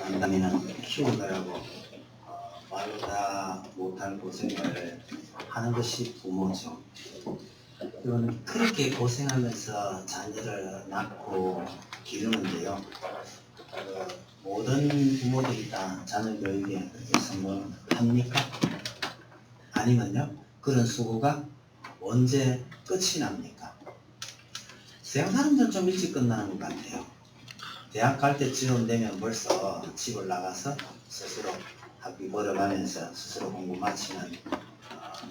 난다면 키우느라고 말로 다 못할 고생을 하는 것이 부모죠. 그리고 그렇게 고생하면서 자녀를 낳고 기르는데요. 모든 부모들이 다 자녀 교육에 그렇게 성공합니까? 아니면요, 그런 수고가 언제 끝이 납니까? 서양 사람들은 좀 일찍 끝나는 것 같아요. 대학 갈 때쯤 되면 벌써 집을 나가서 스스로 학비 벌어가면서 스스로 공부 마치는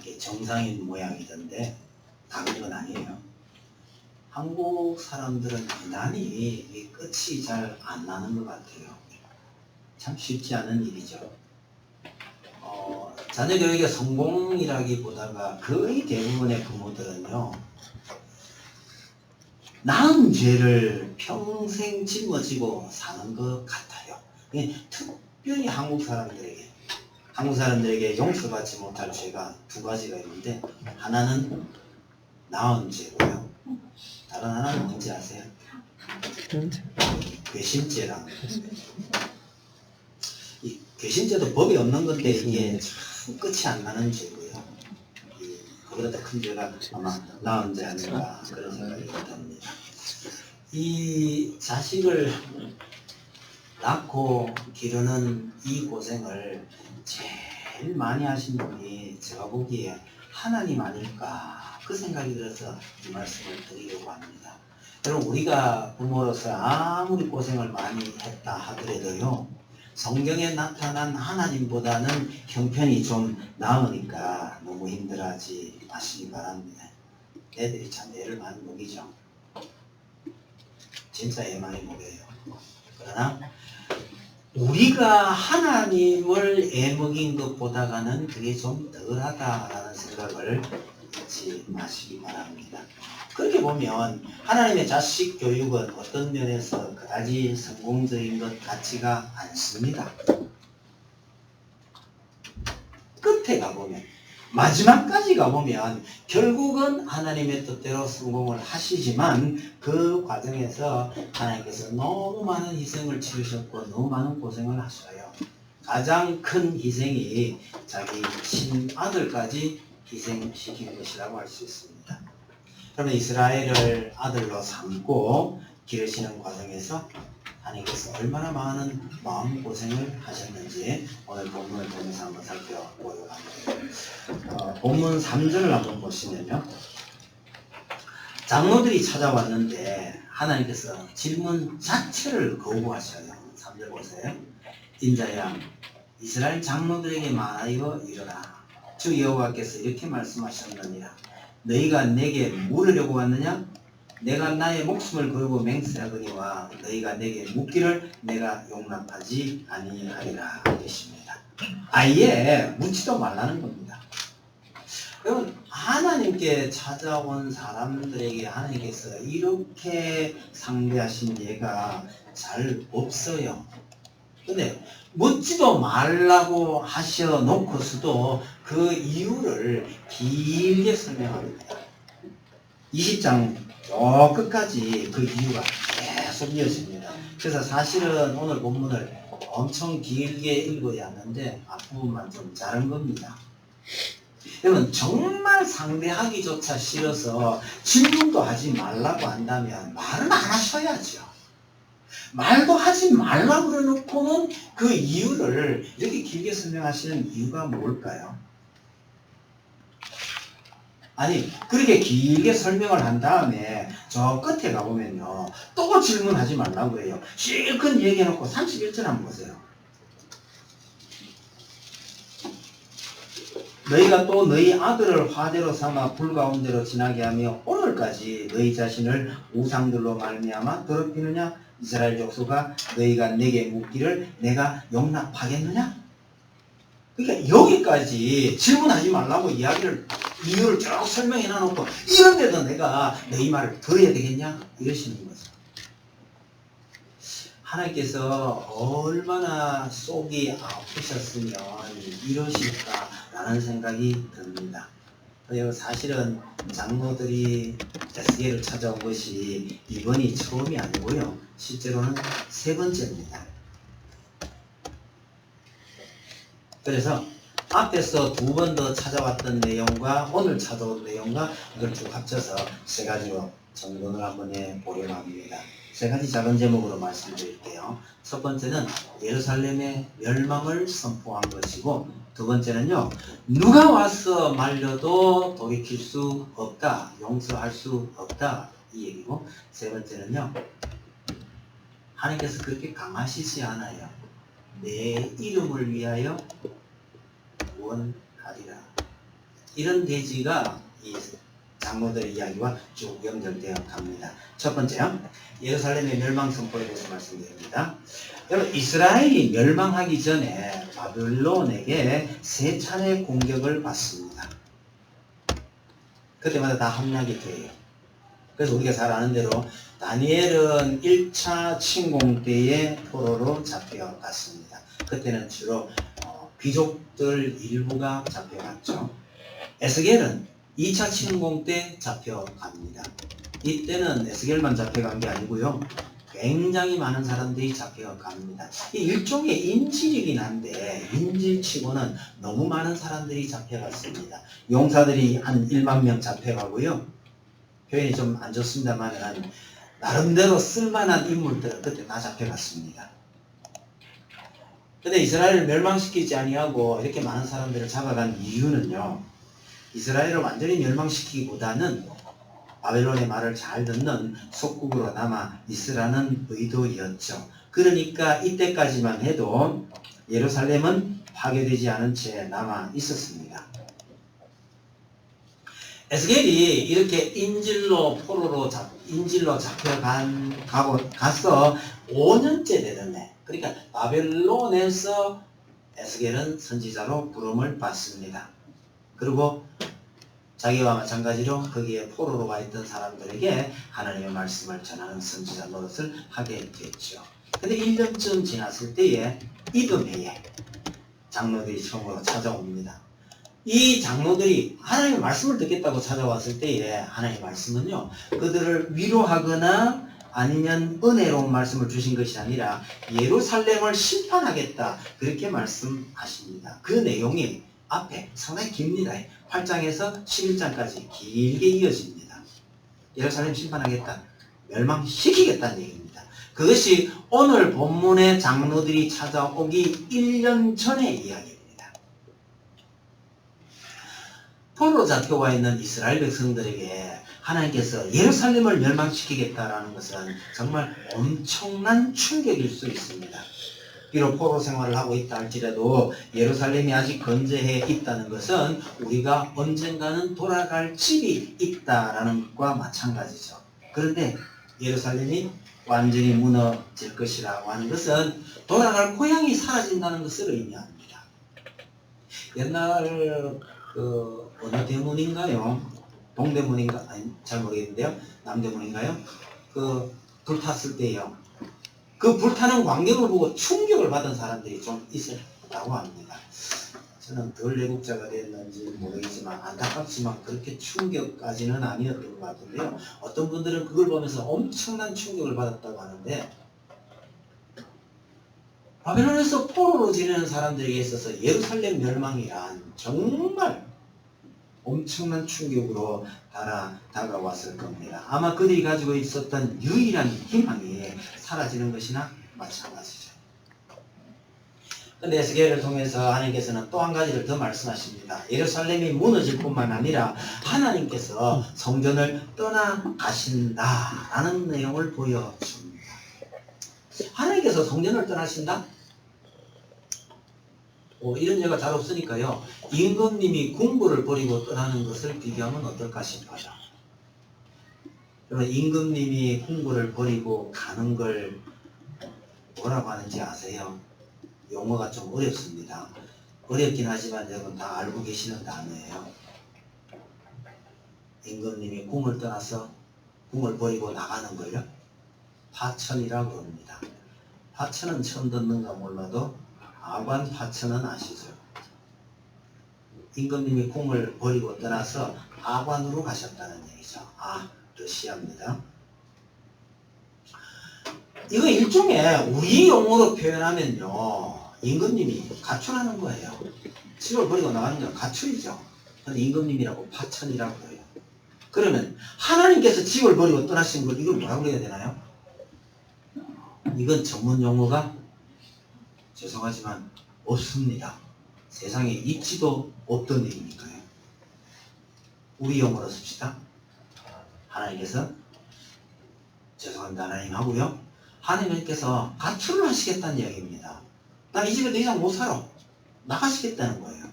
게 정상인 모양이던데 다 그런 건 아니에요. 한국 사람들은 유난히 이 끝이 잘 안 나는 것 같아요. 참 쉽지 않은 일이죠. 자녀 교육의 성공이라기보다가 거의 대부분의 부모들은요, 낳은 죄를 평생 짊어지고 사는 것 같아요. 특별히 한국 사람들에게 용서받지 못할 죄가 두 가지가 있는데, 하나는 낳은 죄고요. 다른 하나는 뭔지 아세요? 괘씸죄라는 거죠. 이 괘씸죄도 법이 없는 건데 이게 참 끝이 안 나는 죄고요. 그보다 더 큰 죄가 아마 낳은 죄 아닌가 그런 생각이 듭니다. 이 자식을 낳고 기르는 이 고생을 제일 많이 하신 분이 제가 보기에 하나님 아닐까 그 생각이 들어서 이 말씀을 드리려고 합니다. 여러분, 우리가 부모로서 아무리 고생을 많이 했다 하더라도요, 성경에 나타난 하나님보다는 형편이 좀 나으니까 너무 힘들어하지 마시기 바랍니다. 애들이 참 애를 많이 먹이죠. 진짜 애 많이 먹여요. 그러나 우리가 하나님을 애 먹인 것보다는 그게 좀 덜하다라는 생각을 잊지 마시기 바랍니다. 그렇게 보면 하나님의 자식 교육은 어떤 면에서 그다지 성공적인 것 같지가 않습니다. 끝에 가보면, 마지막까지 가보면 결국은 하나님의 뜻대로 성공을 하시지만 그 과정에서 하나님께서 너무 많은 희생을 치르셨고 너무 많은 고생을 하셔요. 가장 큰 희생이 자기 친아들까지 희생시킨 것이라고 할 수 있습니다. 그러면 이스라엘을 아들로 삼고 기르시는 과정에서 하나님께서 얼마나 많은 마음고생을 하셨는지 오늘 본문을 통해서 한번 살펴보려고 합니다. 본문 3절을 한번 보시면요, 장로들이 찾아왔는데 하나님께서 질문 자체를 거부하셔요. 3절 보세요. 인자야, 이스라엘 장로들에게 말하여 이르라. 주 여호와께서 이렇게 말씀하셨느니라. 너희가 내게 물으려고 왔느냐? 내가 나의 목숨을 걸고 맹세하거니와 너희가 내게 묻기를 내가 용납하지 아니하리라 하십니다. 아예 묻지도 말라는 겁니다. 여러분, 하나님께 찾아온 사람들에게 하나님께서 이렇게 상대하신 예가 잘 없어요. 근데 묻지도 말라고 하셔놓고서도 그 이유를 길게 설명합니다. 20장 저 끝까지 그 이유가 계속 이어집니다. 그래서 사실은 오늘 본문을 엄청 길게 읽어야 하는데 앞부분만 좀 자른 겁니다. 여러분, 정말 상대하기조차 싫어서 질문도 하지 말라고 한다면 말은 안 하셔야죠. 말도 하지 말라고 그래놓고는 그 이유를 이렇게 길게 설명하시는 이유가 뭘까요? 아니, 그렇게 길게 설명을 한 다음에 저 끝에 가보면요, 또 질문하지 말라고 해요. 실컷 얘기해놓고 31절 한번 보세요. 너희가 또 너희 아들을 화대로 삼아 불 가운데로 지나게 하며 오늘까지 너희 자신을 우상들로 말미암아 더럽히느냐? 이스라엘 족속아, 너희가 내게 묻기를 내가 용납하겠느냐? 그러니까 여기까지 질문하지 말라고 이유를 쭉 설명해 놔놓고 이런데도 내가 너희 말을 들어야 되겠냐? 이러시는 거죠. 하나님께서 얼마나 속이 아프셨으면 이러실까라는 생각이 듭니다. 사실은 장로들이 에스겔을 찾아온 것이 이번이 처음이 아니고요, 실제로는 세 번째입니다. 그래서 앞에서 두 번 더 찾아왔던 내용과 오늘 찾아온 내용과 이걸 쭉 합쳐서 세 가지로 정돈을 한번 해보려고 합니다. 세 가지 작은 제목으로 말씀드릴게요. 첫 번째는 예루살렘의 멸망을 선포한 것이고, 두 번째는요, 누가 와서 말려도 돌이킬 수 없다, 용서할 수 없다, 이 얘기고, 세 번째는요, 하나님께서 그렇게 강하시지 않아요. 내 이름을 위하여 구원하리라. 이런 대지가 이 장로들의 이야기와 쭉 연결되어 갑니다. 첫 번째요, 예루살렘의 멸망 선포에 대해서 말씀드립니다. 여러분, 이스라엘이 멸망하기 전에 바벨론에게 세 차례 공격을 받습니다. 그때마다 다 함락이 돼요. 그래서 우리가 잘 아는 대로 다니엘은 1차 침공 때에 포로로 잡혀갔습니다. 그때는 주로 귀족들 일부가 잡혀갔죠. 에스겔은 2차 침공 때 잡혀갑니다. 이때는 에스겔만 잡혀간 게 아니고요, 굉장히 많은 사람들이 잡혀갑니다. 이 일종의 인질이긴 한데 인질치고는 너무 많은 사람들이 잡혀갔습니다. 용사들이 한 1만 명 잡혀가고요, 표현이 좀 안 좋습니다만 나름대로 쓸만한 인물들은 그때 다 잡혀갔습니다. 근데 이스라엘을 멸망시키지 아니하고 이렇게 많은 사람들을 잡아간 이유는요, 이스라엘을 완전히 멸망시키기보다는 바벨론의 말을 잘 듣는 속국으로 남아 있으라는 의도였죠. 그러니까 이때까지만 해도 예루살렘은 파괴되지 않은 채 남아 있었습니다. 에스겔이 이렇게 인질로 잡혀가서 5년째 되던데, 그러니까 바벨론에서 에스겔은 선지자로 부름을 받습니다. 그리고 자기와 마찬가지로 거기에 포로로 와 있던 사람들에게 하나님의 말씀을 전하는 선지자 노릇을 하게 됐죠. 근데 1년쯤 지났을 때에 이듬해에 장로들이 처음으로 찾아옵니다. 이 장로들이 하나님의 말씀을 듣겠다고 찾아왔을 때에 하나님의 말씀은요, 그들을 위로하거나 아니면 은혜로운 말씀을 주신 것이 아니라 예루살렘을 심판하겠다, 그렇게 말씀하십니다. 그 내용이 앞에 상당히 깁니다. 8장에서 11장까지 길게 이어집니다. 예루살렘 심판하겠다, 멸망시키겠다는 얘기입니다. 그것이 오늘 본문의 장로들이 찾아오기 1년 전의 이야기입니다. 포로 잡혀와 있는 이스라엘 백성들에게 하나님께서 예루살렘을 멸망시키겠다라는 것은 정말 엄청난 충격일 수 있습니다. 비록 포로 생활을 하고 있다 할지라도 예루살렘이 아직 건재해 있다는 것은 우리가 언젠가는 돌아갈 집이 있다라는 것과 마찬가지죠. 그런데 예루살렘이 완전히 무너질 것이라고 하는 것은 돌아갈 고향이 사라진다는 것을 의미합니다. 옛날 어느 대문인가요? 동대문인가? 아니, 잘 모르겠는데요. 남대문인가요? 불탔을 때요, 그 불타는 광경을 보고 충격을 받은 사람들이 좀 있었다고 합니다. 저는 덜 애국자가 됐는지 모르겠지만 안타깝지만 그렇게 충격까지는 아니었던 것 같은데요. 어떤 분들은 그걸 보면서 엄청난 충격을 받았다고 하는데, 바벨론에서 포로로 지내는 사람들에게 있어서 예루살렘 멸망이란 정말 엄청난 충격으로 다가왔을 겁니다. 아마 그들이 가지고 있었던 유일한 희망이 사라지는 것이나 마찬가지죠. 근데 에스겔을 통해서 하나님께서는 또 한 가지를 더 말씀하십니다. 예루살렘이 무너질 뿐만 아니라 하나님께서 성전을 떠나가신다라는 내용을 보여줍니다. 하나님께서 성전을 떠나신다? 이런 예가 잘 없으니까요, 임금님이 궁궐을 버리고 떠나는 것을 비교하면 어떨까 싶어요. 그러면 임금님이 궁궐을 버리고 가는 걸 뭐라고 하는지 아세요? 용어가 좀 어렵습니다. 어렵긴 하지만 여러분 다 알고 계시는 단어예요. 임금님이 궁을 떠나서 궁을 버리고 나가는 걸요, 파천이라고 합니다. 파천은 처음 듣는가 몰라도 아관 파천은 아시죠? 임금님이 궁을 버리고 떠나서 아관으로 가셨다는 얘기죠. 러시아입니다. 이거 일종의 우리 용어로 표현하면요, 임금님이 가출하는 거예요. 집을 버리고 나가는 건 가출이죠. 근데 임금님이라고 파천이라고 해요. 그러면 하나님께서 집을 버리고 떠나신 걸 이걸 뭐라고 해야 되나요? 이건 전문 용어가 죄송하지만 없습니다. 세상에 있지도 없던 얘기니까요. 우리 용어로 씁시다. 하나님께서 죄송합니다. 하나님 하고요. 하나님께서 가출을 하시겠다는 이야기입니다. 나 이 집에 더 이상 못 살아. 나가시겠다는 거예요.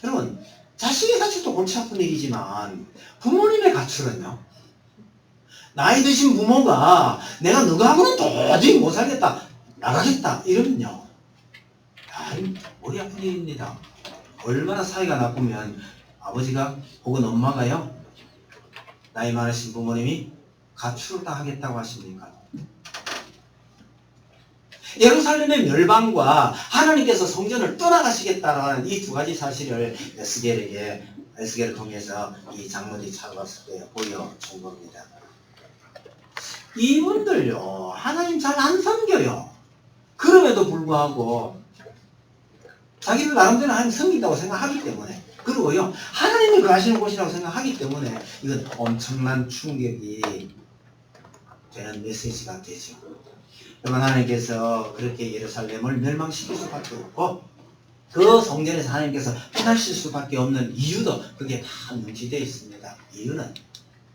여러분, 자식의 가출도 골치 아픈 일이지만 부모님의 가출은요. 나이 드신 부모가 내가 너하고는 도저히 못 살겠다. 나가겠다. 이러면요. 머리 아픈 일입니다. 얼마나 사이가 나쁘면 아버지가 혹은 엄마가요. 나이 많으신 부모님이 가출을 다 하겠다고 하십니까? 예루살렘의 멸망과 하나님께서 성전을 떠나가시겠다는 이 두 가지 사실을 에스겔을 통해서 이 장로들이 찾아봤을 때 보여준 겁니다. 이분들요, 하나님 잘 안 섬겨요. 그럼에도 불구하고 자기들 나름대로 하나님 섬긴다고 생각하기 때문에, 그리고요, 하나님이 거하시는 곳이라고 생각하기 때문에 이건 엄청난 충격이 되는 메시지가 되죠. 하나님께서 그렇게 예루살렘을 멸망시킬 수밖에 없고 그 성전에서 하나님께서 떠나실 수밖에 없는 이유도 그게 다 명시되어 있습니다. 이유는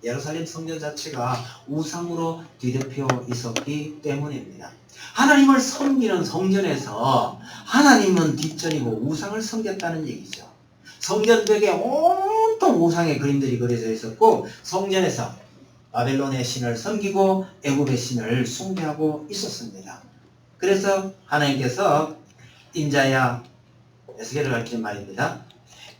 예루살렘 성전 자체가 우상으로 뒤덮여 있었기 때문입니다. 하나님을 섬기는 성전에서 하나님은 뒷전이고 우상을 섬겼다는 얘기죠. 성전 벽에 온통 우상의 그림들이 그려져 있었고 성전에서 바벨론의 신을 섬기고 애굽의 신을 숭배하고 있었습니다. 그래서 하나님께서 인자야 에스겔을 가르치는 말입니다.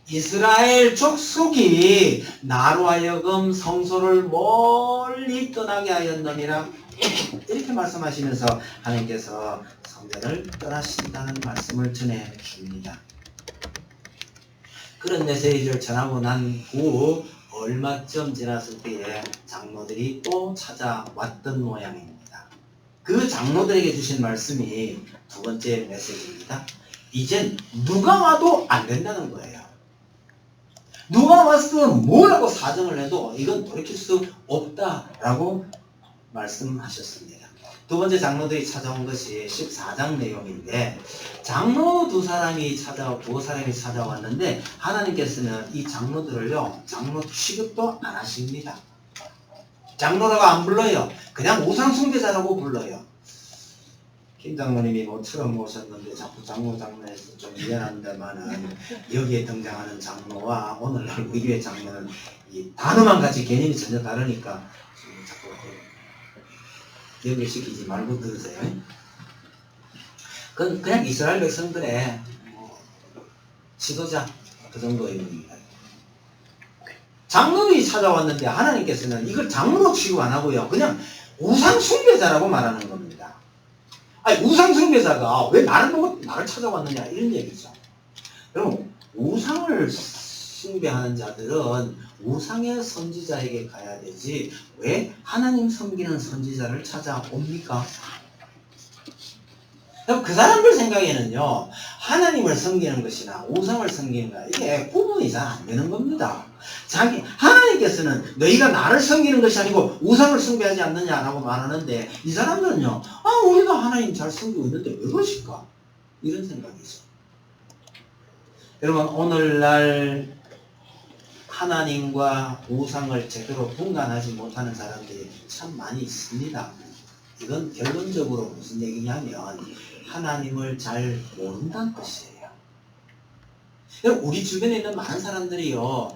이스라엘 족속이 나로 하여금 성소를 멀리 떠나게 하였느니라. 이렇게 말씀하시면서 하나님께서 성전을 떠나신다는 말씀을 전해줍니다. 그런 메시지를 전하고 난 후 얼마쯤 지났을 때에 장로들이 또 찾아왔던 모양입니다. 그 장로들에게 주신 말씀이 두 번째 메시지입니다. 이젠 누가 와도 안 된다는 거예요. 누가 와서 뭐라고 사정을 해도 이건 돌이킬 수 없다라고 말씀하셨습니다. 두 번째 장로들이 찾아온 것이 14장 내용인데 장로 두 사람이 찾아왔는데 하나님께서는 이 장로들을요 장로 취급도 안 하십니다. 장로라고 안 불러요. 그냥 우상숭배자라고 불러요. 김 장로님이 처음 오셨는데 자꾸 장로해서 좀 미안한데만은 여기에 등장하는 장로와 오늘날 우리 교회 장로는 이 단어만 같이 개념이 전혀 다르니까 자꾸 연결시키지 말고 들으세요. 그건 그냥 이스라엘 백성들의 지도자 그 정도입니다. 장로들이 찾아왔는데 하나님께서는 이걸 장로로 취급 안 하고요. 그냥 우상숭배자라고 말하는 겁니다. 아니 우상숭배자가 왜 나를 보고 나를 찾아왔느냐 이런 얘기죠. 여러분 우상을 숭배하는 자들은 우상의 선지자에게 가야 되지 왜 하나님 섬기는 선지자를 찾아옵니까? 그 사람들 생각에는요 하나님을 섬기는 것이나 우상을 섬기는 것 이게 구분이 잘 안 되는 겁니다. 하나님께서는 너희가 나를 섬기는 것이 아니고 우상을 숭배하지 않느냐라고 말하는데 이 사람들은요 우리가 하나님 잘 섬기고 있는데 왜 그러실까? 이런 생각이죠. 여러분 오늘날 하나님과 우상을 제대로 분간하지 못하는 사람들이 참 많이 있습니다. 이건 결론적으로 무슨 얘기냐면 하나님을 잘 모른다는 뜻이에요. 여러분 우리 주변에 있는 많은 사람들이요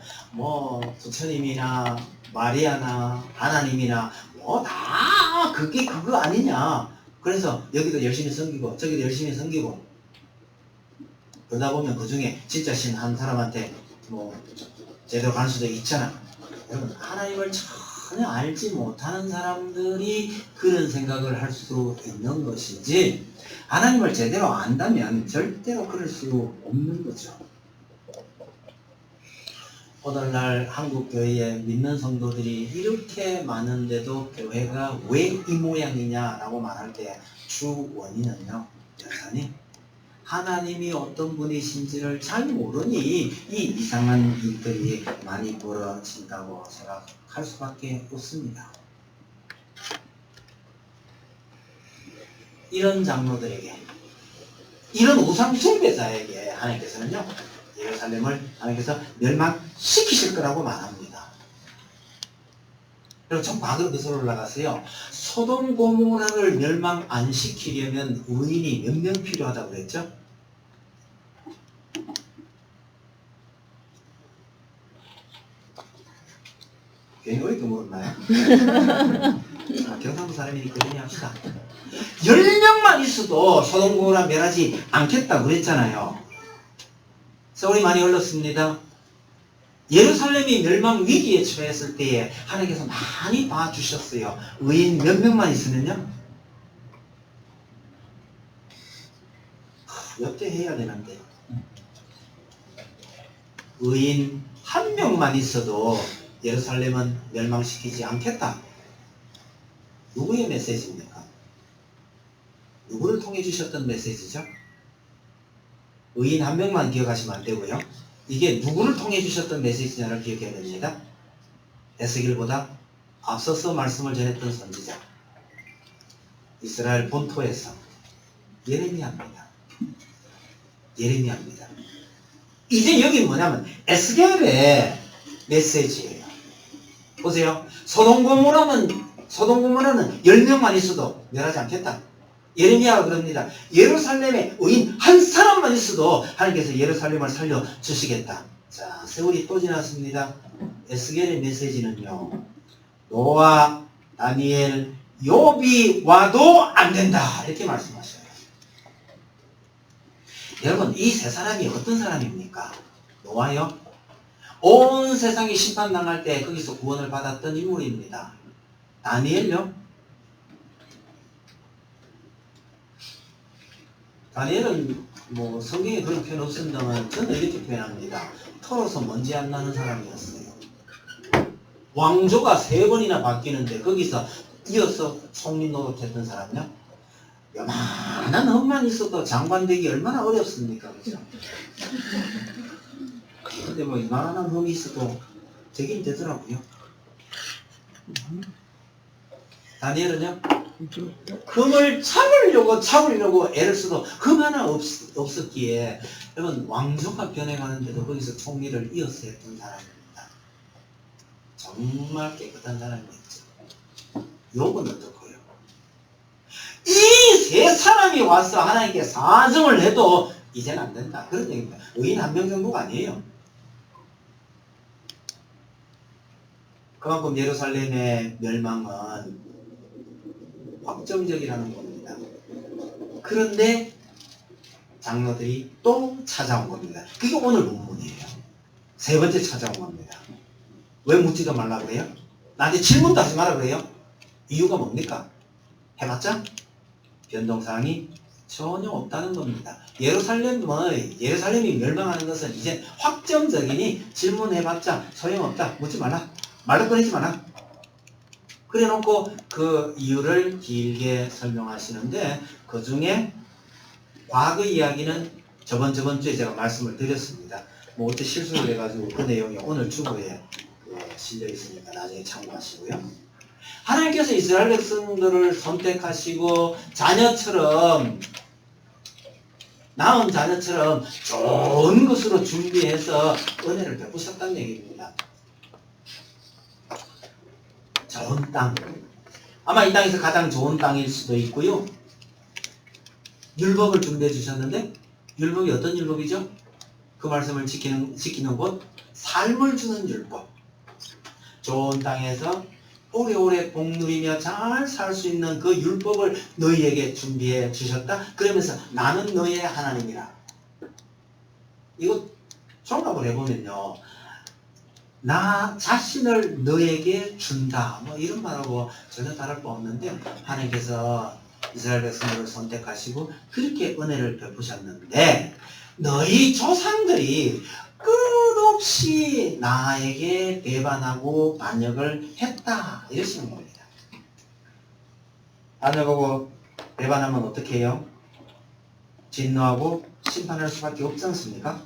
부처님이나 마리아나 하나님이나 다 그게 그거 아니냐. 그래서 여기도 열심히 섬기고 저기도 열심히 섬기고 그러다 보면 그 중에 진짜 신 한 사람한테 제대로 갈 수도 있잖아. 여러분 하나님을 전혀 알지 못하는 사람들이 그런 생각을 할 수 있는 것이지 하나님을 제대로 안다면 절대로 그럴 수 없는 거죠. 오늘날 한국교회에 믿는 성도들이 이렇게 많은데도 교회가 왜 이 모양이냐라고 말할 때 주 원인은요 여전히 하나님이 어떤 분이신지를 잘 모르니 이 이상한 일들이 많이 벌어진다고 생각할 수밖에 없습니다. 이런 장로들에게, 이런 우상 숭배자에게 하나님께서는요, 예루살렘을 하나님께서 멸망시키실 거라고 말합니다. 그리고 좀 과거로 거슬러 올라가서요, 소돔 고모라를 멸망 안 시키려면 의인이 몇 명 필요하다고 그랬죠? 괜히 왜 이렇게 물었나요? 경상도 사람이니까 그냥 합시다. 10명만 있어도 소돔 고모라 멸하지 않겠다고 그랬잖아요. 세월이 많이 흘렀습니다. 예루살렘이 멸망 위기에 처했을 때에 하나님께서 많이 봐주셨어요. 의인 몇 명만 있으면요, 몇 대 해야 되는데, 의인 한 명만 있어도 예루살렘은 멸망시키지 않겠다. 누구의 메시지입니까? 누구를 통해 주셨던 메시지죠? 의인 한 명만 기억하시면 안 되고요, 이게 누구를 통해 주셨던 메시지냐를 기억해야 됩니다. 에스겔보다 앞서서 말씀을 전했던 선지자, 이스라엘 본토에서 예레미야입니다. 예레미야입니다. 이제 여기 뭐냐면 에스겔의 메시지예요. 보세요. 소돔 고모라는 10명만 있어도 멸하지 않겠다. 예레미야가 그럽니다. 예루살렘에 의인 한 사람만 있어도 하나님께서 예루살렘을 살려주시겠다. 자, 세월이 또 지났습니다. 에스겔의 메시지는요, 노아, 다니엘, 욥이 와도 안 된다, 이렇게 말씀하셔요. 여러분, 이 세 사람이 어떤 사람입니까? 노아요, 온 세상이 심판당할 때 거기서 구원을 받았던 인물입니다. 다니엘요, 다니엘은 뭐 성경에 그런 표현 없습니다만 저는 이렇게 표현합니다. 털어서 먼지 안 나는 사람이었어요. 왕조가 3번이나 바뀌는데 거기서 이어서 총리 노릇했던 사람이요, 요만한 험만 있어도 장관 되기 얼마나 어렵습니까? 그죠? 근데 뭐 이만한 험이 있어도 되긴 되더라고요. 다니엘은요, 금을 잡으려고 애를 써도 금 하나 없었기에, 여러분, 왕조가 변해가는데도 거기서 총리를 이어서 했던 사람입니다. 정말 깨끗한 사람이었죠. 욥은 어떻고요? 이 세 사람이 와서 하나님께 사정을 해도 이제는 안 된다, 그런 얘기입니다. 의인 한 명 정도가 아니에요. 그만큼 예루살렘의 멸망은 확정적이라는 겁니다. 그런데 장로들이 또 찾아온 겁니다. 그게 오늘 본문이에요. 세 번째 찾아온 겁니다. 왜 묻지도 말라 그래요? 나한테 질문도 하지 마라 그래요? 이유가 뭡니까? 해봤자 변동사항이 전혀 없다는 겁니다. 예루살렘이 멸망하는 것은 이제 확정적이니 질문해봤자 소용없다. 묻지 말라. 말도 꺼내지 마라. 그래 놓고 그 이유를 길게 설명하시는데, 그 중에 과거 이야기는 저번 주에 제가 말씀을 드렸습니다. 뭐 어째 실수를 해가지고 그 내용이 오늘 주보에 실려 있으니까 나중에 참고하시고요. 하나님께서 이스라엘 백성들을 선택하시고 낳은 자녀처럼 좋은 것으로 준비해서 은혜를 베푸셨다는 얘기입니다. 좋은 땅. 아마 이 땅에서 가장 좋은 땅일 수도 있고요. 율법을 준비해 주셨는데, 율법이 어떤 율법이죠? 그 말씀을 지키는 것, 삶을 주는 율법. 좋은 땅에서 오래오래 복 누리며 잘 살 수 있는 그 율법을 너희에게 준비해 주셨다. 그러면서 나는 너희의 하나님이라. 이거 종합을 해보면요, 나 자신을 너에게 준다, 뭐 이런 말하고 전혀 다를 바 없는데, 하나님께서 이스라엘 백성들을 선택하시고 그렇게 은혜를 베푸셨는데, 너희 조상들이 끝없이 나에게 배반하고 반역을 했다, 이러시는 겁니다. 반역하고 배반하면 어떻게 해요? 진노하고 심판할 수밖에 없지 않습니까?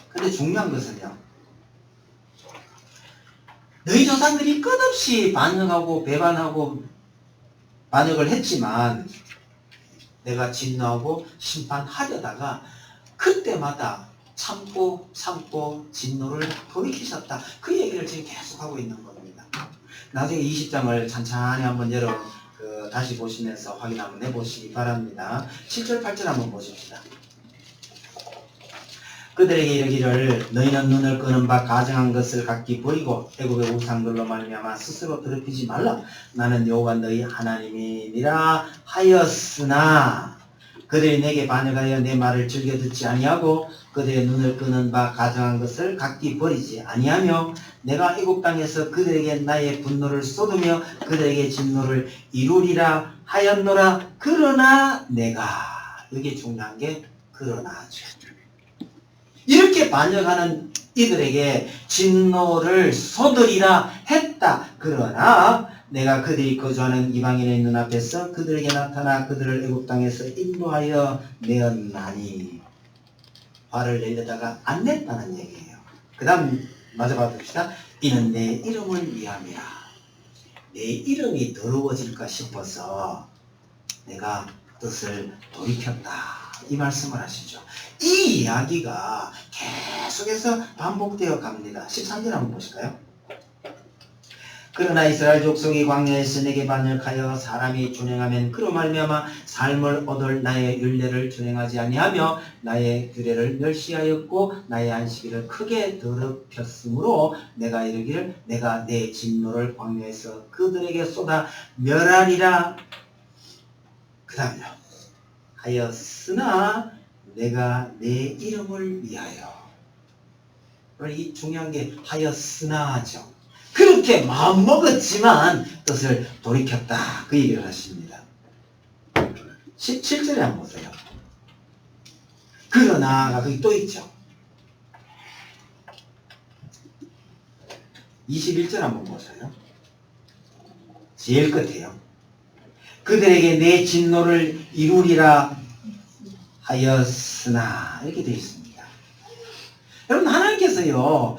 근데 중요한 것은요, 너희 조상들이 끝없이 반역하고 배반하고 반역을 했지만 내가 진노하고 심판하려다가 그때마다 참고 진노를 돌이키셨다. 그 얘기를 지금 계속하고 있는 겁니다. 나중에 20장을 찬찬히 한번 다시 보시면서 확인 한번 해보시기 바랍니다. 7절 8절 한번 보십시다. 그들에게 이르기를 너희는 눈을 끄는 바 가증한 것을 각기 버리고 애굽의 우상들로 말미암아 스스로 더럽히지 말라. 나는 여호와 너희 하나님이니라 하였으나 그들이 내게 반역하여 내 말을 즐겨 듣지 아니하고 그들의 눈을 끄는 바 가증한 것을 각기 버리지 아니하며 내가 애굽 땅에서 그들에게 나의 분노를 쏟으며 그들에게 진노를 이루리라 하였노라. 그러나 내가, 여기 중요한 게 그러나죠. 이렇게 반역하는 이들에게 진노를 쏟으리라 했다. 그러나 내가 그들이 거주하는 이방인의 눈앞에서 그들에게 나타나 그들을 애굽 땅에서 인도하여 내었나니, 화를 내려다가 안 냈다는 얘기예요. 그 다음 마저 봐봅시다. 이는 내 이름을 위함이라. 내 이름이 더러워질까 싶어서 내가 뜻을 돌이켰다. 이 말씀을 하시죠. 이 이야기가 계속해서 반복되어 갑니다. 13절 한번 보실까요? 그러나 이스라엘 족속이 광야에서 내게 반역하여 사람이 준행하면 그로 말미암아 삶을 얻을 나의 율례를 준행하지 아니하며 나의 규례를 멸시하였고 나의 안식일을 크게 더럽혔으므로 내가 이르기를 내가 내 진노를 광야에서 그들에게 쏟아 멸하리라. 그 다음요. 하였으나 내가 내 이름을 위하여. 이 중요한 게 하였으나죠. 그렇게 마음먹었지만 뜻을 돌이켰다. 그 얘기를 하십니다. 17절에 한번 보세요. 그러나가 거기 또 있죠. 21절 한번 보세요. 제일 끝에요. 그들에게 내 진노를 이루리라 하였으나, 이렇게 되어 있습니다. 여러분, 하나님께서요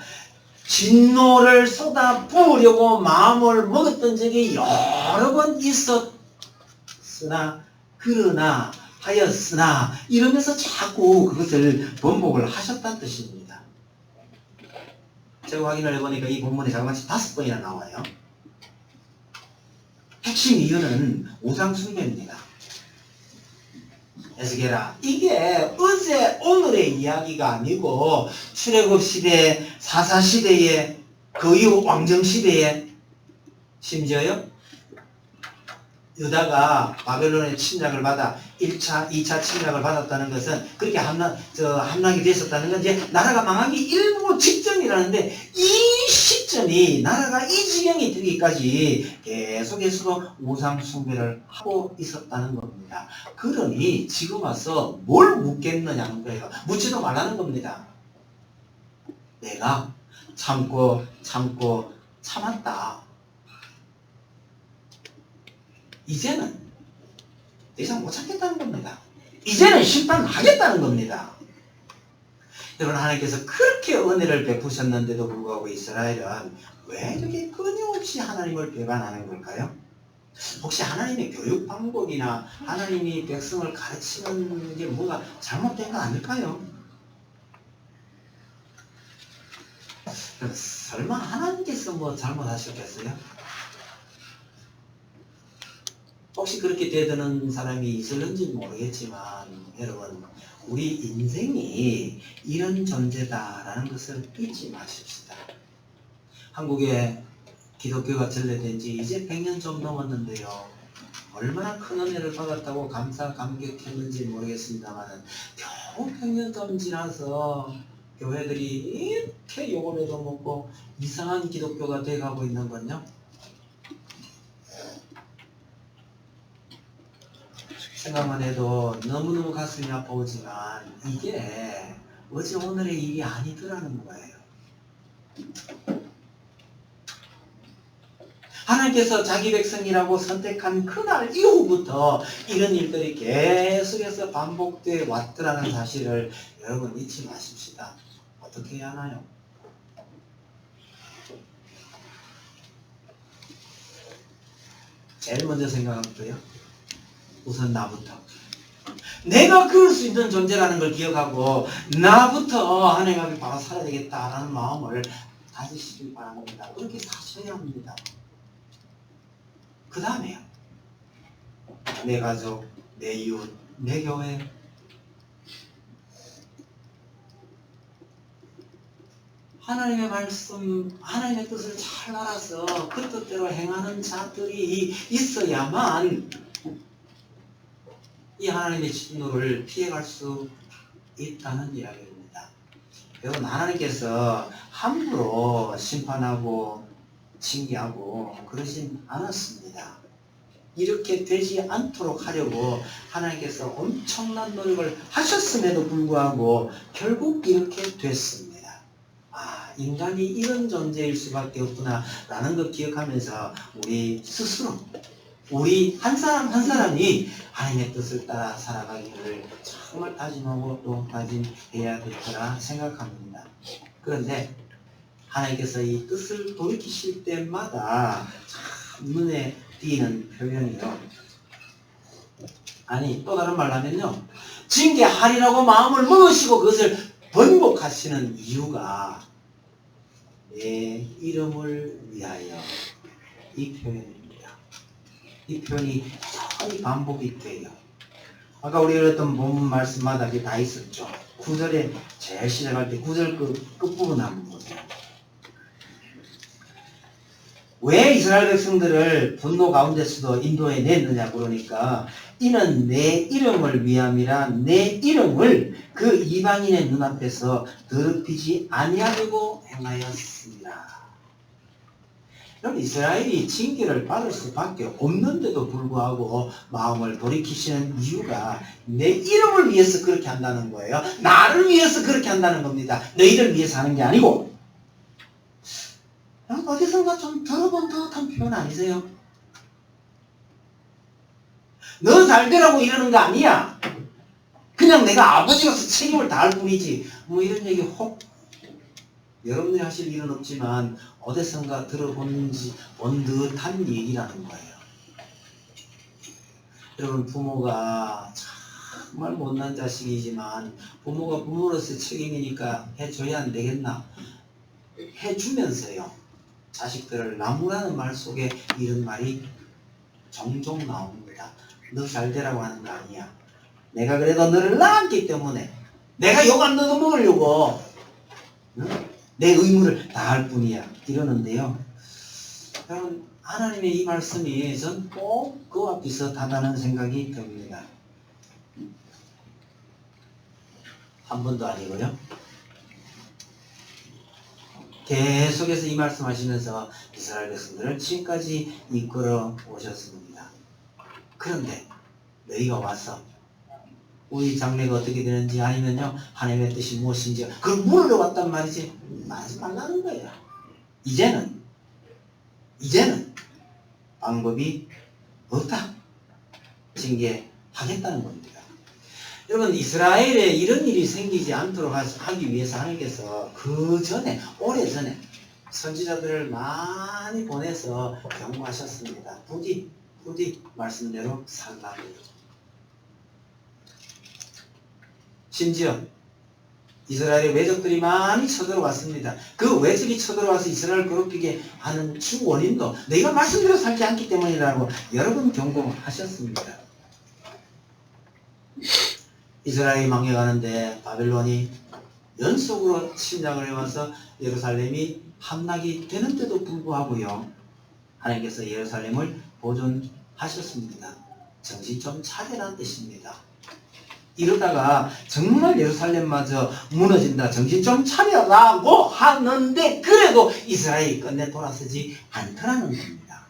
진노를 쏟아 부으려고 마음을 먹었던 적이 여러 번 있었으나 그러나 하였으나 이러면서 자꾸 그것을 번복을 하셨다는 뜻입니다. 제가 확인을 해보니까 이 본문에 자그마치 5번이나 나와요. 핵심 이유는 우상 숭배입니다. 에스겔아, 이게 어제 오늘의 이야기가 아니고 출애굽 시대, 사사 시대에, 그 이후 왕정 시대에, 심지어요 유다가 바벨론의 침략을 받아 1차, 2차 침략을 받았다는 것은 그렇게 함락이 됐었다는 건 이제 나라가 망하기 일부 직전이라는데, 이 시점이 나라가 이 지경이 되기까지 계속해서 우상 숭배를 하고 있었다는 겁니다. 그러니 지금 와서 뭘 묻겠느냐는 거예요. 묻지도 말라는 겁니다. 내가 참고 참았다. 이제는 더 이상 못 참겠다는 겁니다. 이제는 심판하겠다는 겁니다. 여러분, 하나님께서 그렇게 은혜를 베푸셨는데도 불구하고 이스라엘은 왜 이렇게 끊임없이 하나님을 배반하는 걸까요? 혹시 하나님의 교육 방법이나 하나님이 백성을 가르치는 게 뭐가 잘못된 거 아닐까요? 설마 하나님께서 뭐 잘못하셨겠어요? 혹시 그렇게 되드는 사람이 있을는지 모르겠지만, 여러분, 우리 인생이 이런 존재다라는 것을 잊지 마십시다. 한국에 기독교가 전래된 지 이제 100년 좀 넘었는데요. 얼마나 큰 은혜를 받았다고 감격했는지 모르겠습니다만, 겨우 100년 좀 지나서 교회들이 이렇게 욕을 해도 먹고 이상한 기독교가 돼가고 있는 건요, 생각만 해도 너무너무 가슴이 아파오지만 이게 어제 오늘의 일이 아니더라는 거예요. 하나님께서 자기 백성이라고 선택한 그날 이후부터 이런 일들이 계속해서 반복되어 왔더라는 사실을 여러분 잊지 마십시다. 어떻게 해야 하나요? 제일 먼저 생각하면 돼요. 우선 나부터. 내가 그럴 수 있는 존재라는 걸 기억하고 나부터 하나님 앞에 바로 살아야 되겠다라는 마음을 가지시길 바랍니다. 그렇게 사셔야 합니다. 그 다음에요. 내 가족, 내 이웃, 내 교회. 하나님의 말씀, 하나님의 뜻을 잘 알아서 그 뜻대로 행하는 자들이 있어야만 이 하나님의 진노를 피해갈 수 있다는 이야기입니다. 여러분, 하나님께서 함부로 심판하고 징계하고 그러진 않았습니다. 이렇게 되지 않도록 하려고 하나님께서 엄청난 노력을 하셨음에도 불구하고 결국 이렇게 됐습니다. 인간이 이런 존재일 수밖에 없구나 라는 걸 기억하면서 우리 스스로, 우리 한 사람 한 사람이 하나님의 뜻을 따라 살아가기를 정말 다짐하고 또 다짐해야 될 거라 생각합니다. 그런데 하나님께서 이 뜻을 돌이키실 때마다 참 눈에 띄는 표현이요. 아니, 또 다른 말로 하면요. 징계하리라고 마음을 먹으시고 그것을 번복하시는 이유가 내 이름을 위하여, 이 표현입니다. 이 표현이 천히 반복이 돼요. 아까 우리 읽었던 본문 말씀마다 이게 다 있었죠. 9절에 제일 시작할 때 9절 끝부분 한번 보세요. 왜 이스라엘 백성들을 분노 가운데서도 인도해 냈느냐 그러니까 이는 내 이름을 위함이라, 내 이름을 그 이방인의 눈앞에서 더럽히지 아니하려고 행하였습니다. 여러분, 이스라엘이 징계를 받을 수밖에 없는데도 불구하고 마음을 돌이키시는 이유가 내 이름을 위해서 그렇게 한다는 거예요. 나를 위해서 그렇게 한다는 겁니다. 너희를 위해서 하는 게 아니고. 어디선가 좀 들어본 듯한 표현 아니세요? 너 잘되라고 이러는 거 아니야. 그냥 내가 아버지로서 책임을 다할 뿐이지. 뭐 이런 얘기 혹 여러분들이 하실 일은 없지만 어디선가 들어본 듯한 얘기라는 거예요. 여러분, 부모가 정말 못난 자식이지만 부모가 부모로서 책임이니까 해줘야 안 되겠나? 해주면서요. 자식들을 나무라는 말 속에 이런 말이 종종 나옵니다. 너 잘되라고 하는 거 아니야. 내가 그래도 너를 낳았기 때문에 내가 욕 안 넣어 먹으려고 내 의무를 다할 뿐이야. 이러는데요. 여러분, 하나님의 이 말씀이 전 꼭 그와 비슷하다는 생각이 듭니다. 한 번도 아니고요. 계속해서 이 말씀하시면서 이스라엘 백성들을 지금까지 이끌어 오셨습니다. 그런데 너희가 와서 우리 장래가 어떻게 되는지 아니면요 하나님의 뜻이 무엇인지 그걸 물으러 왔단 말이지 말하지 말라는 거예요. 이제는 방법이 없다. 징계하겠다는 겁니다. 여러분, 이스라엘에 이런 일이 생기지 않도록 하기 위해서 하나님께서 오래전에 선지자들을 많이 보내서 경고하셨습니다. 부디 말씀대로 살라고. 심지어 이스라엘의 외적들이 많이 쳐들어왔습니다. 그 외적이 쳐들어와서 이스라엘을 괴롭히게 하는 주 원인도 내가 말씀대로 살지 않기 때문이라고 여러 번 경고하셨습니다. 이스라엘이 망해가는데 바벨론이 연속으로 침략을 해와서 예루살렘이 함락이 되는데도 불구하고요. 하나님께서 예루살렘을 보존하셨습니다. 정신 좀 차리라는 뜻입니다. 이러다가 정말 예루살렘마저 무너진다. 정신 좀 차려라고 하는데 그래도 이스라엘이 끝내 돌아서지 않더라는 겁니다.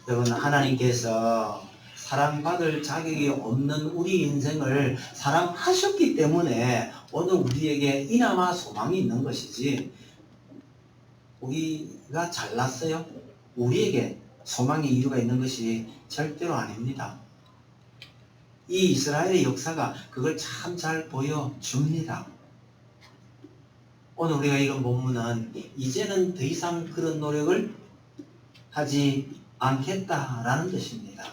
여러분, 하나님께서 사랑받을 자격이 없는 우리 인생을 사랑하셨기 때문에 오늘 우리에게 이나마 소망이 있는 것이지 우리가 잘났어요? 우리에게 소망의 이유가 있는 것이 절대로 아닙니다. 이 이스라엘의 역사가 그걸 참 잘 보여줍니다. 오늘 우리가 읽은 본문은 이제는 더 이상 그런 노력을 하지 않겠다라는 뜻입니다.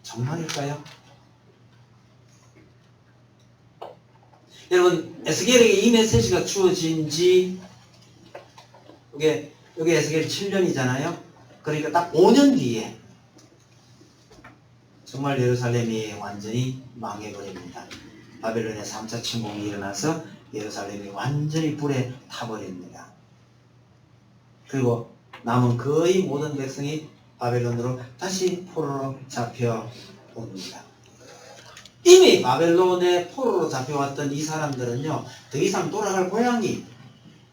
정말일까요? 여러분, 에스겔에게 이 메시지가 주어진 지 여기 에스겔 7년이잖아요. 그러니까 딱 5년 뒤에 정말 예루살렘이 완전히 망해버립니다. 바벨론의 3차 침공이 일어나서 예루살렘이 완전히 불에 타버립니다. 그리고 남은 거의 모든 백성이 바벨론으로 다시 포로로 잡혀옵니다. 이미 바벨론의 포로로 잡혀왔던 이 사람들은요, 더 이상 돌아갈 고향이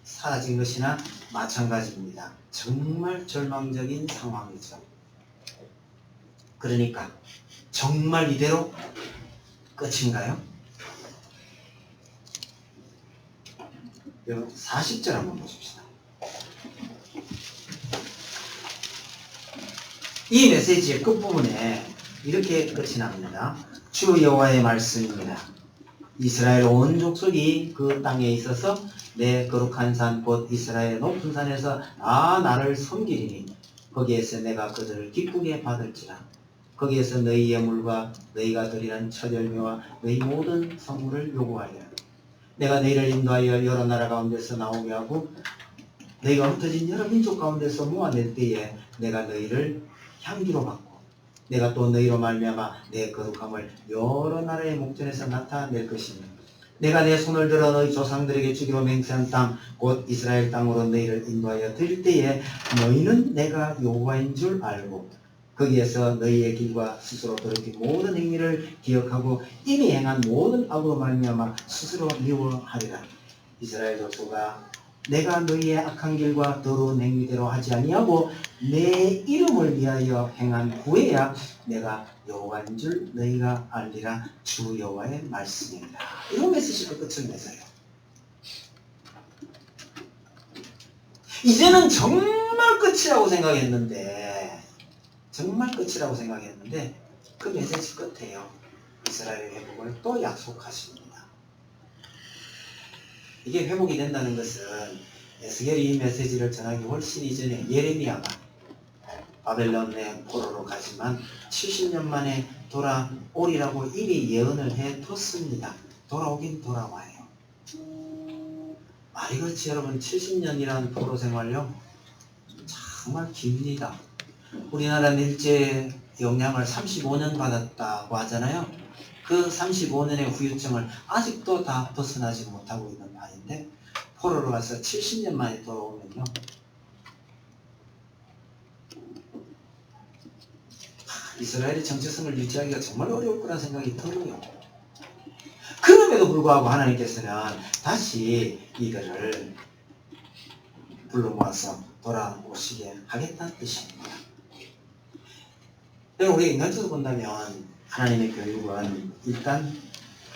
사라진 것이나 마찬가지입니다. 정말 절망적인 상황이죠. 그러니까 정말 이대로 끝인가요? 여러분 40절 한번 보십시다. 이 메시지의 끝부분에 이렇게 끝이 납니다. 주 여호와의 말씀입니다. 이스라엘 온 족속이 그 땅에 있어서 내 거룩한 산 곧 이스라엘의 높은 산에서 나를 섬기리니 거기에서 내가 그들을 기쁘게 받을지라. 거기에서 너희 예물과 너희가 드리는 첫 열매와 너희 모든 성물을 요구하리라. 내가 너희를 인도하여 여러 나라 가운데서 나오게 하고 너희가 흩어진 여러 민족 가운데서 모아낼 때에 내가 너희를 향기로 받고 내가 또 너희로 말미암아 내 거룩함을 여러 나라의 목전에서 나타낼 것이며 내가 내 손을 들어 너희 조상들에게 주기로 맹세한 땅 곧 이스라엘 땅으로 너희를 인도하여 드릴 때에 너희는 내가 여호와인 줄 알고 거기에서 너희의 길과 스스로 더럽힌 모든 행위를 기억하고 이미 행한 모든 악으로 말미암아 스스로 미워하리라. 이스라엘 족속아 내가 너희의 악한 길과 더러운 행위대로 하지 아니하고 내 이름을 위하여 행한 후에야 내가 여호와인 줄 너희가 알리라. 주 여호와의 말씀입니다. 이런 메시지가 끝을 맺어요. 이제는 정말 끝이라고 생각했는데 그 메시지 끝에요. 이스라엘의 회복을 또 약속하십니다. 이게 회복이 된다는 것은 에스겔이 이 메시지를 전하기 훨씬 이전에 예레미야가 바벨론의 포로로 가지만 70년 만에 돌아오리라고 이미 예언을 해뒀습니다. 돌아오긴 돌아와요. 말이 그렇지 여러분, 70년이라는 포로 생활요 정말 깁니다. 우리나라는 일제 영향을 35년 받았다고 하잖아요. 그 35년의 후유증을 아직도 다 벗어나지 못하고 있는 말인데 포로로 가서 70년 만에 돌아오면요 이스라엘의 정체성을 유지하기가 정말 어려울 거라는 생각이 들어요. 그럼에도 불구하고 하나님께서는 다시 이들을 불러 모아서 돌아오시게 하겠다는 뜻입니다. 우리 인간적으로 본다면 하나님의 교육은 일단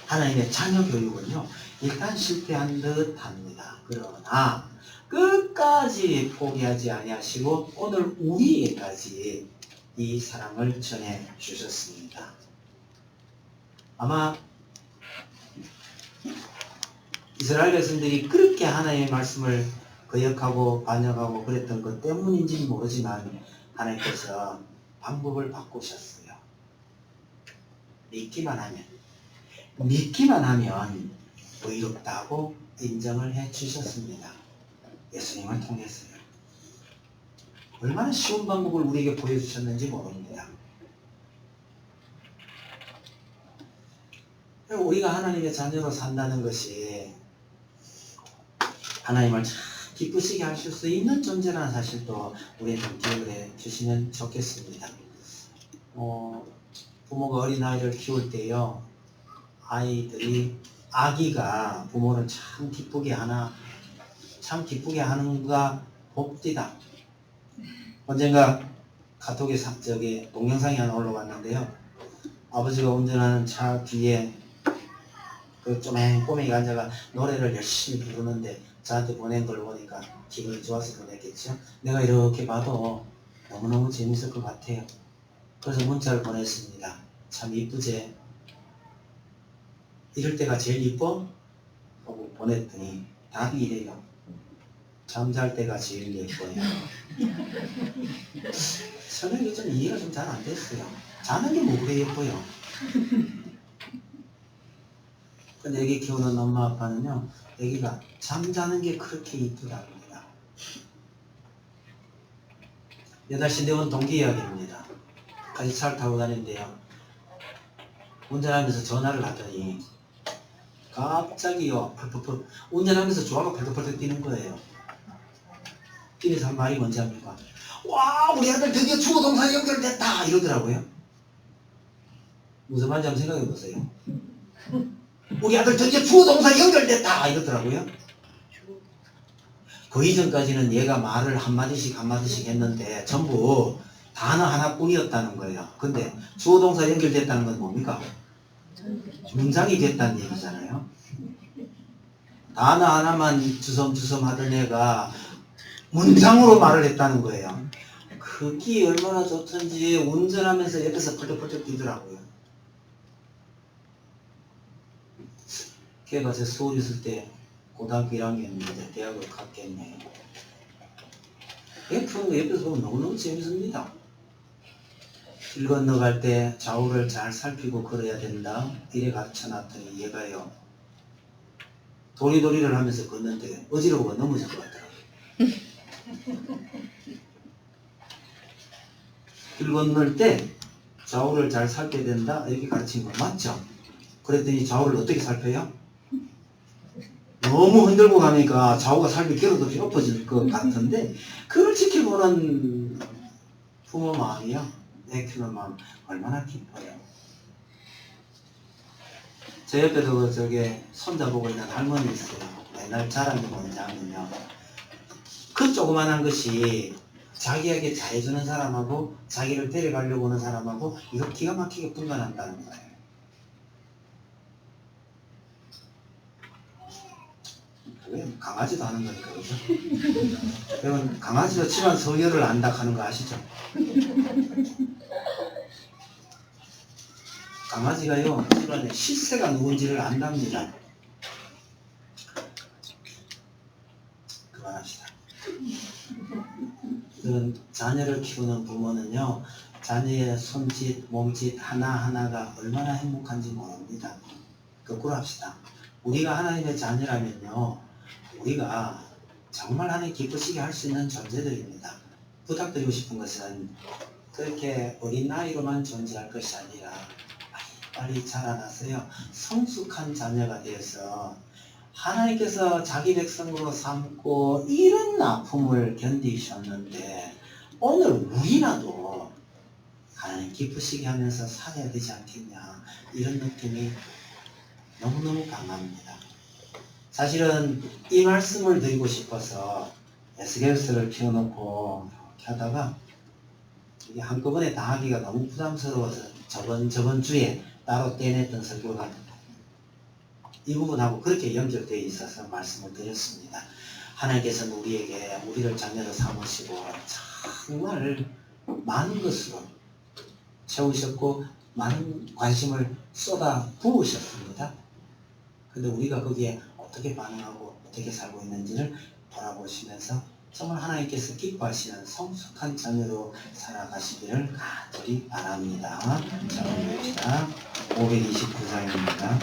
하나님의 자녀 교육은요 일단 실패한 듯 합니다. 그러나 끝까지 포기하지 아니하시고 오늘 우리에게까지 이 사랑을 전해 주셨습니다. 아마 이스라엘 백성들이 그렇게 하나님의 말씀을 거역하고 반역하고 그랬던 것 때문인지는 모르지만 하나님께서 방법을 바꾸셨어요. 믿기만 하면 의롭다고 인정을 해 주셨습니다. 예수님을 통해서요. 얼마나 쉬운 방법을 우리에게 보여주셨는지 모릅니다. 우리가 하나님의 자녀로 산다는 것이 하나님을 참 기쁘시게 하실 수 있는 존재라는 사실도 우리는 좀 기억을 해 주시면 좋겠습니다. 부모가 어린아이를 키울 때요 아기가 부모를 참 기쁘게 하는가 봅디다. 언젠가 카톡에 동영상이 하나 올라왔는데요. 아버지가 운전하는 차 뒤에 그 쪼맨 꼬맹이가 앉아가 노래를 열심히 부르는데 저한테 보낸 걸 보니까 기분이 좋아서 보냈겠죠. 내가 이렇게 봐도 너무너무 재밌을 것 같아요. 그래서 문자를 보냈습니다. 참 이쁘제? 이럴 때가 제일 이뻐? 하고 보냈더니 답이 이래요. 잠잘 때가 제일 예뻐요. 저는 이게 좀 이해가 좀 잘 안 됐어요. 자는 게 뭐 그래 예뻐요. 근데 애기 키우는 엄마 아빠는요, 애기가 잠자는 게 그렇게 이쁘다고 합니다. 8시 내온 동기 이야기입니다. 같이 차를 타고 다니는데요. 운전하면서 전화를 하더니 갑자기요, 펄펄펄 운전하면서 조화가 펄펄펄 뛰는 거예요. 뛰면서 한 말이 뭔지 압니까? 와, 우리 아들 드디어 주어 동사 연결됐다 이러더라고요. 무슨 말인지 한번 생각해 보세요. 우리 아들 드디어 주어 동사 연결됐다 이러더라고요. 그 이전까지는 얘가 말을 한마디씩 했는데 전부 단어 하나뿐이었다는 거예요. 근데 주어 동사 연결됐다는 건 뭡니까? 문장이 됐다는 얘기잖아요. 단어 하나만 주섬주섬 하던 애가 문장으로 말을 했다는 거예요. 그게 얼마나 좋던지 운전하면서 옆에서 펄쩍펄쩍 뛰더라고요. 걔가 제 서울 있을 때 고등학교 1학년인데 대학을 갔겠네요. 애 푸는 거 옆에서 보면 너무너무 재밌습니다. 길 건너갈 때 좌우를 잘 살피고 걸어야 된다. 이래 가르쳐놨더니 얘가요. 도리도리를 하면서 걷는데 어지러워가 넘어질 것 같더라고요. 길 건널 때 좌우를 잘 살펴야 된다. 이렇게 가르친 거 맞죠? 그랬더니 좌우를 어떻게 살펴요? 너무 흔들고 가니까 좌우가 살피 길어도 엎어질 것 같은데 그걸 지켜보는 부모 마음이요. 내 키우는 마음 얼마나 기뻐요. 제 옆에도 저게 손잡고 있는 할머니 있어요. 맨날 자랑이 뭔지 아면요. 그 조그만한 것이 자기에게 잘해주는 사람하고 자기를 데려가려고 하는 사람하고 이거 기가 막히게 분간한다는 거예요. 그게 강아지도 하는 거니까, 그죠? 여러분, 강아지도 집안 서열을 안다 하는 거 아시죠? 강아지가요, 집안에 실세가 누군지를 안답니다. 그만합시다. 그런 자녀를 키우는 부모는요, 자녀의 손짓, 몸짓 하나하나가 얼마나 행복한지 모릅니다. 거꾸로 합시다. 우리가 하나님의 자녀라면요, 우리가 정말 하나님 기쁘시게 할 수 있는 존재들입니다. 부탁드리고 싶은 것은 그렇게 어린 나이로만 존재할 것이 아니라 빨리 자라나서요, 성숙한 자녀가 되어서 하나님께서 자기 백성으로 삼고 이런 아픔을 견디셨는데 오늘 우리라도 하나님 기쁘시게 하면서 살아야 되지 않겠냐, 이런 느낌이 너무너무 강합니다. 사실은 이 말씀을 드리고 싶어서 에스겔서를 피워놓고 이렇게 하다가 이게 한꺼번에 다 하기가 너무 부담스러워서 저번 주에 따로 떼냈던 설교가 이 부분하고 그렇게 연결되어 있어서 말씀을 드렸습니다. 하나님께서는 우리를 자녀로 삼으시고 정말 많은 것으로 채우셨고 많은 관심을 쏟아 부으셨습니다. 근데 우리가 거기에 어떻게 반응하고 어떻게 살고 있는지를 돌아보시면서 정말 하나님께서 기뻐하시는 성숙한 자녀로 살아가시기를 간절히 바랍니다. 자, 봅시다. 529장입니다.